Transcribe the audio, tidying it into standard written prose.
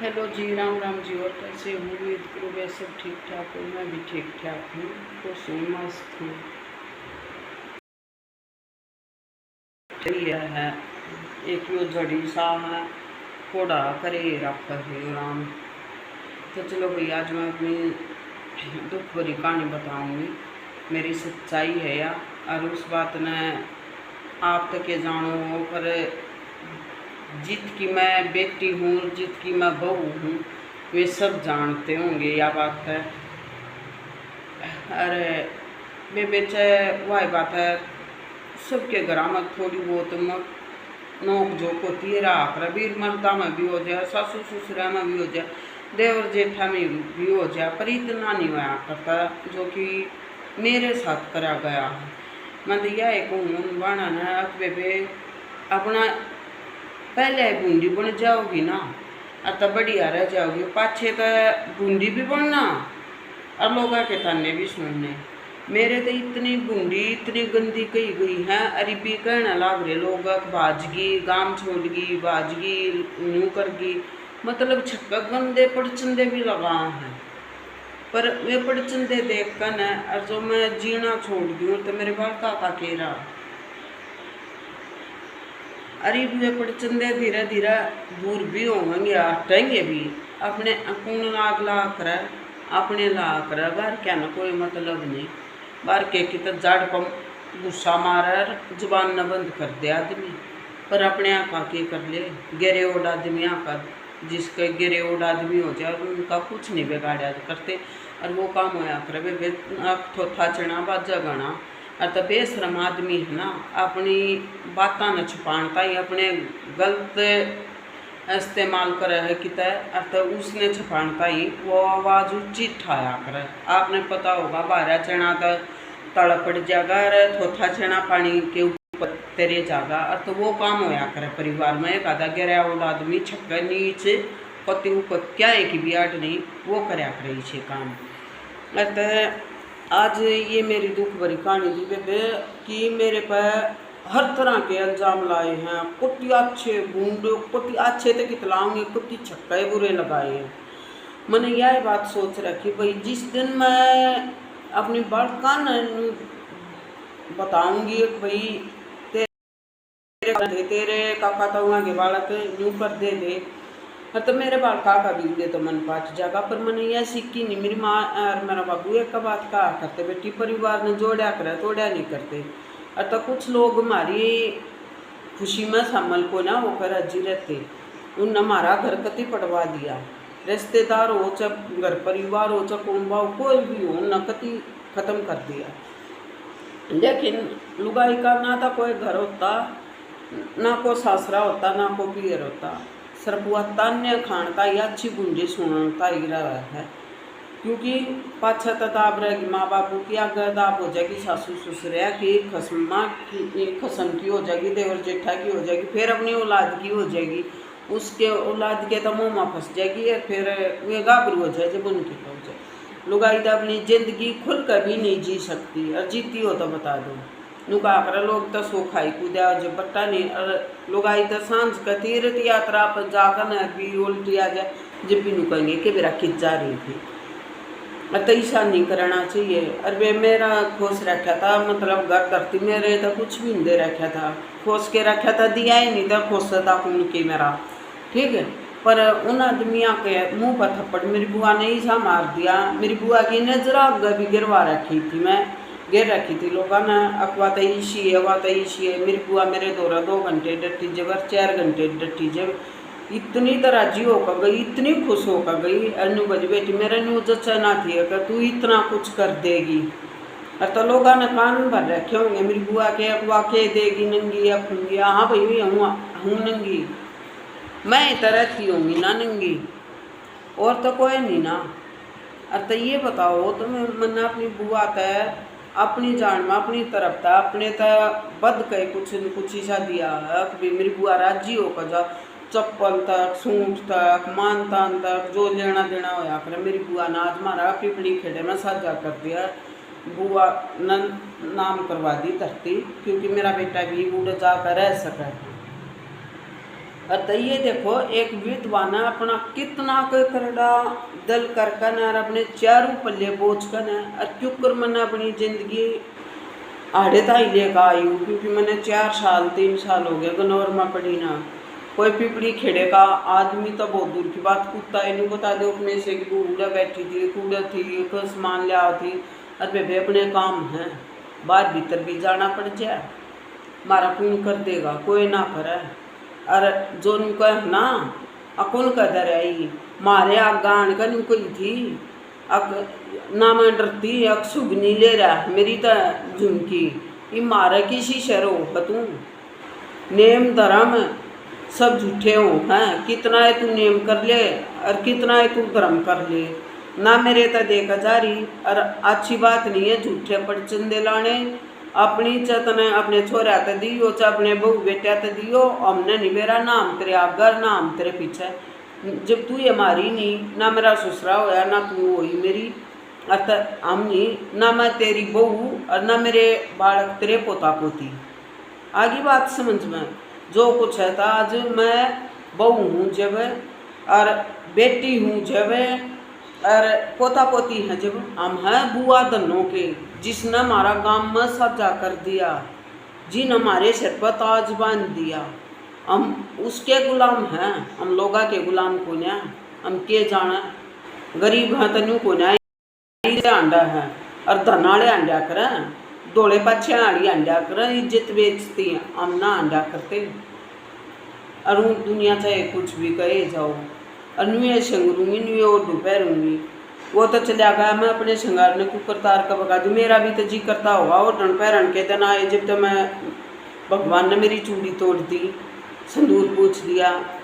Hello जी, राम राम जी। और कैसे हो? उम्मीद करूँगा सब ठीक ठाक हो। मैं भी ठीक ठाक हूँ, खुश हूँ, मस्त हूँ। यह है एक यो जड़ी सा है, थोड़ा करे रख है राम। तो चलो भाई, आज मैं अपनी दुख भरी कहानी बताऊंगी। मेरी सच्चाई है या और उस बात ने आप तक ये जानो हो, पर जित की मैं बेटी हूँ, जित की मैं बहू हूँ, वे सब जानते होंगे या बात है। अरे वे बेचे वही बात है, सबके घर में थोड़ी बहुत नोक झोंक होती है। राख रबीर मर्दा में भी हो जाए, सासू ससुरा में भी हो जाए, देवर जेठा में भी हो जाए, पर इतना नहीं होया करता जो कि मेरे साथ करा गया है। मैं तो यह कहूँ बाना ना, बेबे अपना पहले बूंदी बन जाओगी ना, और तब बढ़िया रह जाओगी। पाछे तो बूंदी भी बनना और लोग के ताने भी सुनने। मेरे तो इतनी बूंदी इतनी गंदी कही गई है, अरे भी कहना लाग रहे लोग, भाजगी गाम छोड़गी, भाजगी यूँ करगी, मतलब छक्का गंदे पड़चंदे भी लगा हैं। पर वे पड़चंदे देख कर न, और जो मैं जीना छोड़ दूँ तो मेरे बाल का केरा। अरे वे पड़चंदे धीरे धीरे दूर भी होंगे, हटेंगे भी अपने कौन लाग ला कर, अपने ला कर बाहर क्या ना कोई मतलब नहीं। बाहर के तो जाड़ पर गुस्सा मार जुबान न बंद कर दे आदमी, पर अपने आका के कर ले। गिरे ओड आदमी आका, जिसके गिरे ओड आदमी हो जाए उनका कुछ नहीं बिगाड़ा करते, और वो काम होया करे वे थोथा चना बाजा गाना। और तो बेशरम आदमी है ना, अपनी बातों न छुपाता ही अपने गलत इस्तेमाल करे है कि तो उसने छुपाता ही वो आवाज़ ऊँची ठाया करे। आपने पता होगा बारह चना तो तड़ पड़ जाएगा, थोथा चना पानी के ऊपर तेरे जाएगा, और तो वो काम होया करे परिवार में। एक आधा गिरा वाला आदमी छक्के नीचे पति ऊपर क्या है कि बियाट नहीं, वो करया करे छे काम। आज ये मेरी दुख भरी कहानी थी बेबे कि मेरे पर हर तरह के इल्ज़ाम लाए हैं। कुछ अच्छे बूंदे, कुछ अच्छे तक कितलाऊंगे, कुछ छक्के बुरे लगाए हैं। मैंने यह बात सोच रखी भाई, जिस दिन मैं अपनी बड़कान बताऊंगी भाई तेरे काका तो के बालक यूँ कर दे तो मेरे बाल का भी तो मन पाट जाएगा। पर मैंने यह सीखी नहीं। मेरी माँ और मेरा बाबू एक बात कहा करते, बेटी परिवार ने जोड़ा करे तोड़ा नहीं करते। और तो कुछ लोग हमारी खुशी में शामिल को ना होकर राजी रहते, उन हमारा घर कति पड़वा दिया। रिश्तेदार हो चाहे घर परिवार हो चाहे कुंबा हो, कोई भी हो, न कति खत्म कर दिया। लेकिन लुगाई का ना था कोई घर होता, ना को सासरा होता, ना को पियर होता, सिर्फ वह तान्य खानता या अच्छी गुंजी सुनता ही रहा है। क्योंकि पाछा तदाब रहेगी माँ बापू की, अगर दाब हो जाएगी सासू ससुरिया की, खसमा की खसम की हो जाएगी, देवर जेठा की हो जाएगी, फिर अपनी औलाद की हो जाएगी, उसके औलाद के तो मुँह में फंस जाएगी, और फिर वे गाबरू हो जाए जब उनकी हो जाए। लुगाई तो अपनी जिंदगी खुल कर भी नहीं जी सकती, और जीती हो तो बता दो। नुका कर लोग तो सो खाई कूदा जब बट्टा नहीं, और लोग आई तो सांझ का तीर्थ यात्रा पर जाकर न भी उल्टी आ जाए जब भी नुकेंगे कि मेरा खिंच जा रही थी। तो ऐसा नहीं करना चाहिए। और वे मेरा खोस रखा था, मतलब घर धरती मेरे तो कुछ भी नहीं दे रखा था, खोस के रखा था, दिया ही नहीं था, खोस था खून की मेरा, ठीक है। पर उन आदमियों के मुंह पर थप्पड़ मेरी बुआ ने ऐसा मार दिया। मेरी बुआ की नजरा भी गिरवा रखी थी, मैं गिर रखी थी। लोगों ने अखवा तईशी है, अवा तईशी है। मेरी बुआ मेरे दौरा 2 घंटे डटी जब, 4 घंटे डटी जब, इतनी तराजी होकर गई, इतनी खुश होकर गई। अनु बजी बेटी मेरे न्यू जचना थी अगर तू इतना कुछ कर देगी। और तो लोगों ने कान भर रखे होंगे मेरी बुआ के, अखवा के देगी नंगी अखूंगी। हाँ भाई हूँ नंगी, मैं तरह की होंगी ना नंगी, और तो कोई नहीं ना। और तो ये बताओ तुम्हें, मैंने अपनी बुआ तय अपनी जान में अपनी तरफ था, अपने तय बद के कुछ ऐसा दिया है कि मेरी बुआ राजी होकर जा, चप्पल तक, सूट तक, मान तान तक, जो लेना देना होया कर मेरी बुआ ने आज मारा पिपली खेड़े में साझा कर दिया। बुआ ने नाम करवा दी धरती, क्योंकि मेरा बेटा भी उड़ जाकर रह सके। और तो ये देखो एक विधवा ने अपना कितना के करड़ा दल कर कन और अपने चारों पल्ले बोझ कन और क्यों कर मैंने अपनी जिंदगी आड़े ताई लेकर आई हूँ, क्योंकि मैंने 4 साल 3 साल हो गए गनौर में पड़ी ना। कोई पिपड़ी खेड़े का आदमी तो बहुत दूर की बात, कुत्ता इन्हें बता दो अपने से कि बूढ़ा बैठी थी कूड़ा थी कोई सामान लिया थी, और वे अपने काम हैं बाहर भीतर भी जाना पड़ जाए, मारा कौन कर देगा, कोई ना करे। और जो उनको है ना अकुन कदर आई मारे आगान का नहीं कोई थी अक ना मैं डरती अक सुगनी ले रहा मेरी तो झुमकी ये मारे किसी शरो तू नेम धर्म सब झूठे हो हैं, कितना है तू नेम कर ले और कितना है तू धर्म कर ले ना मेरे तो देखा जा रही। और अच्छी बात नहीं है झूठे पड़चंदे लाने, अपनी चतने अपने छोरा तो दियो च अपने बहू बेटा तो दियो, हमने नहीं मेरा नाम तेरे आगर नाम तेरे पीछे, जब तू ये मारी नहीं ना मेरा ससुरा होया ना तू हुई मेरी, अत हम नहीं ना मैं तेरी बहू और ना मेरे बालक तेरे पोता पोती। आगे बात समझ में जो कुछ है था, आज मैं बहू हूँ जब और बेटी हूँ जब और पोता पोती हैं जब, हम हैं बुआ धनों के जिसने हमारा गांव में सजा कर दिया, जिन हमारे सिर पर ताज बांध दिया, हम उसके गुलाम हैं, हम लोगा के गुलाम को ना हम के जाना गरीब हैं तनु को ना अंडा है और धनाड़े अंडा करें दौड़े पाछे आड़ी अंडा करें इज्जत बेचती हैं, हम ना अंडा करते। और दुनिया चाहे कुछ भी कहे जाओ और नुए संगरूंगी नुए और दोपहरूंगी वो तो चला गया, मैं अपने श्रृंगार ने कुकर तार का बगा दूँ, मेरा भी तो जी करता होगा। और रण पैरण के दिन आए जब तो मैं भगवान ने मेरी चूड़ी तोड़ दी, संदूर पूछ दिया,